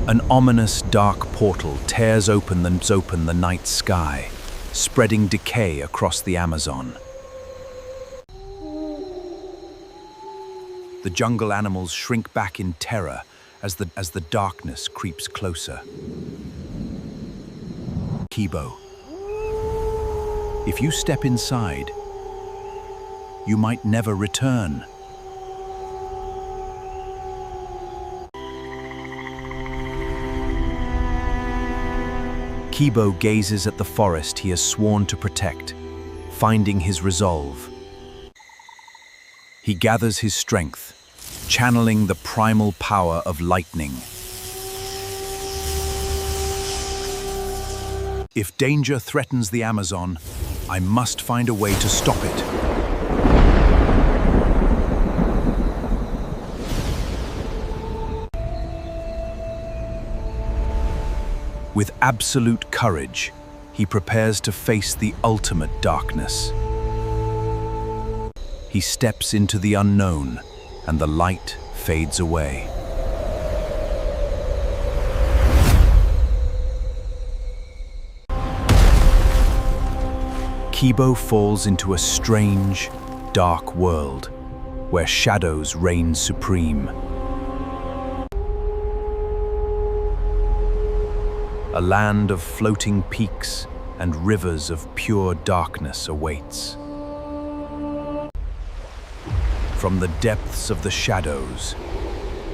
An ominous dark portal tears open the night sky, spreading decay across the Amazon. The jungle animals shrink back in terror as the darkness creeps closer. Kibo. If you step inside, you might never return. Kibo gazes at the forest he has sworn to protect, finding his resolve. He gathers his strength, channeling the primal power of lightning. If danger threatens the Amazon, I must find a way to stop it. With absolute courage, he prepares to face the ultimate darkness. He steps into the unknown, and the light fades away. Kibo falls into a strange, dark world, where shadows reign supreme. A land of floating peaks and rivers of pure darkness awaits. From the depths of the shadows,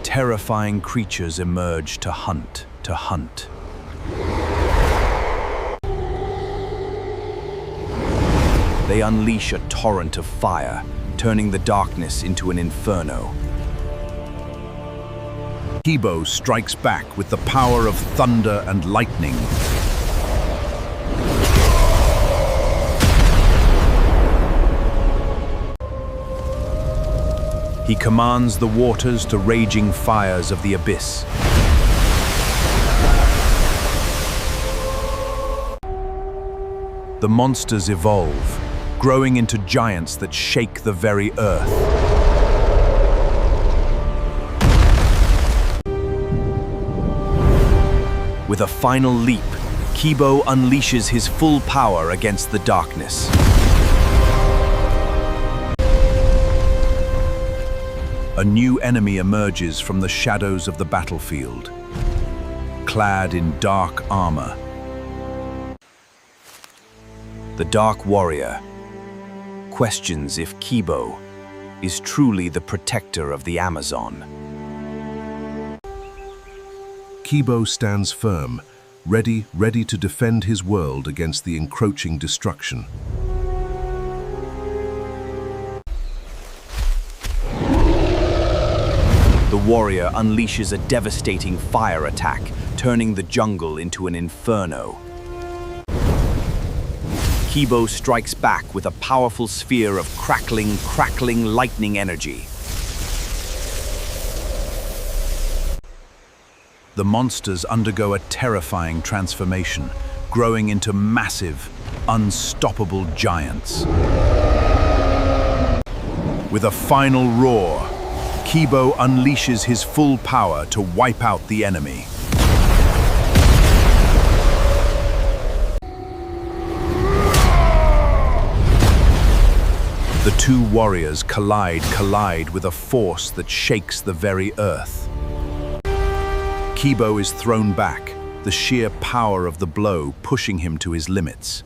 terrifying creatures emerge to hunt. They unleash a torrent of fire, turning the darkness into an inferno. Kibo strikes back with the power of thunder and lightning. He commands the waters to raging fires of the abyss. The monsters evolve, growing into giants that shake the very earth. With a final leap, Kibo unleashes his full power against the darkness. A new enemy emerges from the shadows of the battlefield, clad in dark armor. The Dark Warrior questions if Kibo is truly the protector of the Amazon. Kibo stands firm, ready to defend his world against the encroaching destruction. The warrior unleashes a devastating fire attack, turning the jungle into an inferno. Kibo strikes back with a powerful sphere of crackling lightning energy. The monsters undergo a terrifying transformation, growing into massive, unstoppable giants. With a final roar, Kibo unleashes his full power to wipe out the enemy. The two warriors collide with a force that shakes the very earth. Kibo is thrown back, the sheer power of the blow pushing him to his limits.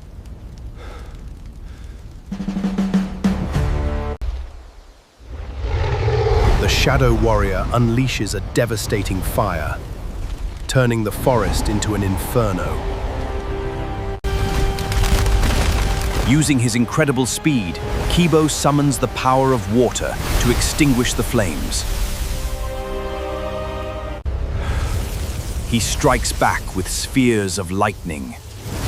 The Shadow Warrior unleashes a devastating fire, turning the forest into an inferno. Using his incredible speed, Kibo summons the power of water to extinguish the flames. He strikes back with spheres of lightning,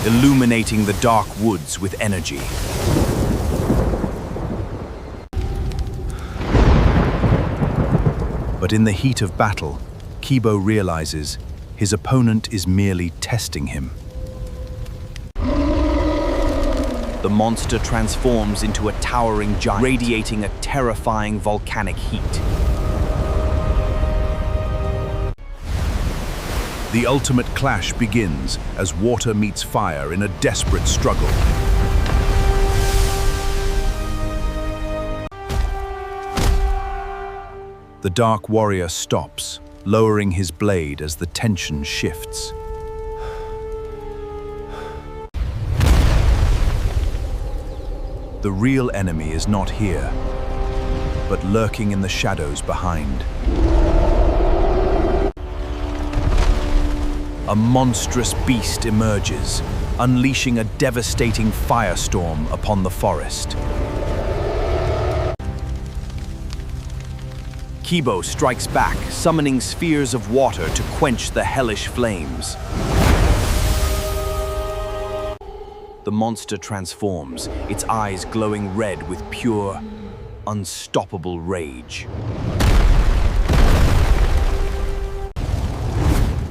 illuminating the dark woods with energy. But in the heat of battle, Kibo realizes his opponent is merely testing him. The monster transforms into a towering giant, radiating a terrifying volcanic heat. The ultimate clash begins as water meets fire in a desperate struggle. The Dark Warrior stops, lowering his blade as the tension shifts. The real enemy is not here, but lurking in the shadows behind. A monstrous beast emerges, unleashing a devastating firestorm upon the forest. Kibo strikes back, summoning spheres of water to quench the hellish flames. The monster transforms, its eyes glowing red with pure, unstoppable rage.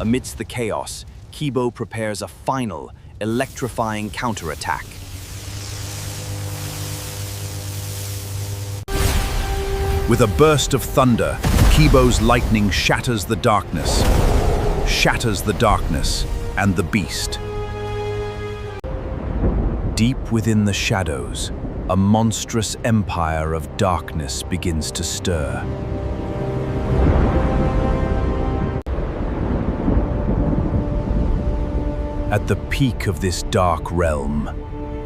Amidst the chaos, Kibo prepares a final, electrifying counterattack. With a burst of thunder, Kibo's lightning shatters the darkness and the beast. Deep within the shadows, a monstrous empire of darkness begins to stir. At the peak of this dark realm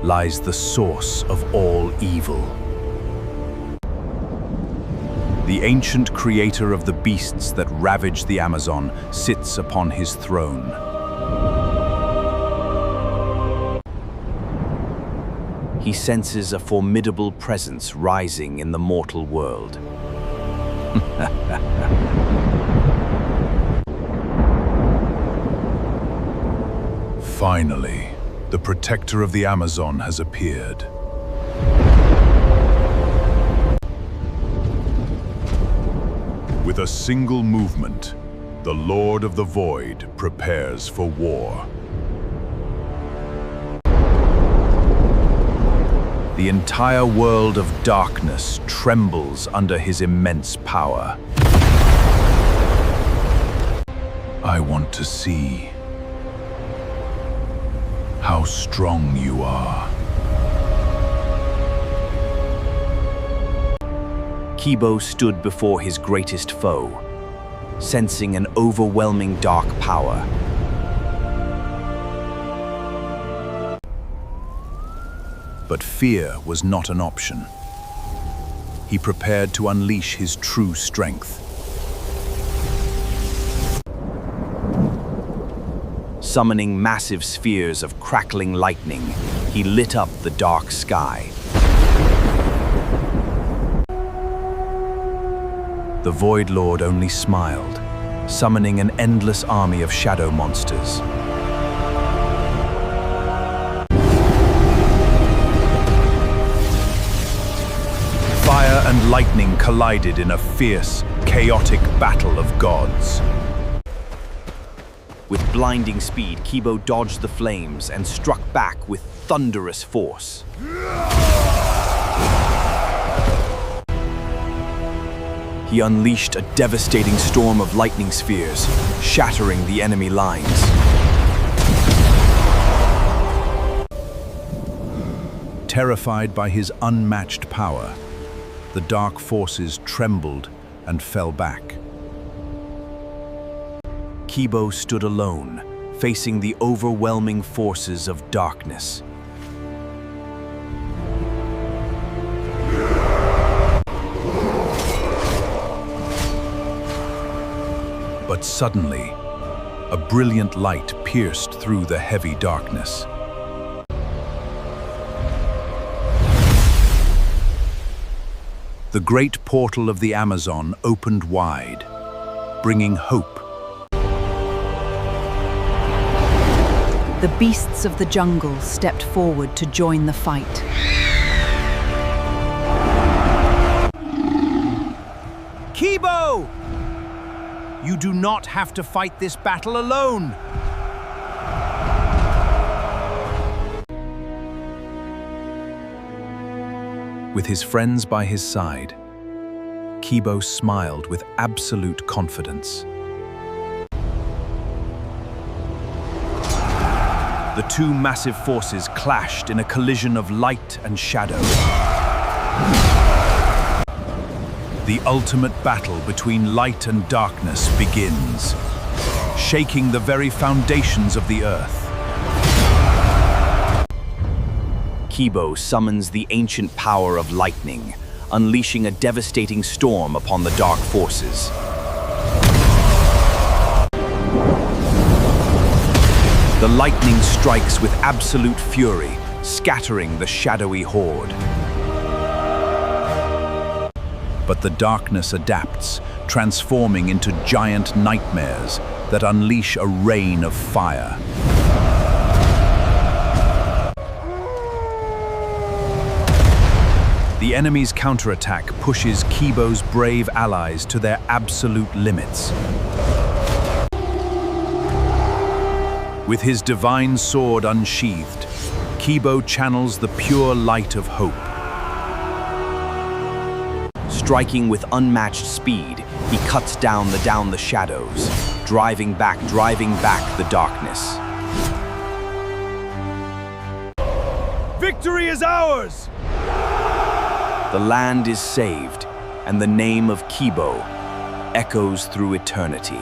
lies the source of all evil. The ancient creator of the beasts that ravage the Amazon sits upon his throne. He senses a formidable presence rising in the mortal world. Finally, the protector of the Amazon has appeared. With a single movement, the Lord of the Void prepares for war. The entire world of darkness trembles under his immense power. I want to see how strong you are. Kibo stood before his greatest foe, sensing an overwhelming dark power. But fear was not an option. He prepared to unleash his true strength. Summoning massive spheres of crackling lightning, he lit up the dark sky. The Void Lord only smiled, summoning an endless army of shadow monsters. Fire and lightning collided in a fierce, chaotic battle of gods. With blinding speed, Kibo dodged the flames and struck back with thunderous force. He unleashed a devastating storm of lightning spheres, shattering the enemy lines. Terrified by his unmatched power, the dark forces trembled and fell back. Kibo stood alone, facing the overwhelming forces of darkness. But suddenly, a brilliant light pierced through the heavy darkness. The great portal of the Amazon opened wide, bringing hope. The beasts of the jungle stepped forward to join the fight. Kibo! You do not have to fight this battle alone. With his friends by his side, Kibo smiled with absolute confidence. The two massive forces clashed in a collision of light and shadow. The ultimate battle between light and darkness begins, shaking the very foundations of the earth. Kibo summons the ancient power of lightning, unleashing a devastating storm upon the dark forces. The lightning strikes with absolute fury, scattering the shadowy horde. But the darkness adapts, transforming into giant nightmares that unleash a rain of fire. The enemy's counterattack pushes Kibo's brave allies to their absolute limits. With his divine sword unsheathed, Kibo channels the pure light of hope. Striking with unmatched speed, he cuts down the shadows, driving back the darkness. Victory is ours! The land is saved, and the name of Kibo echoes through eternity.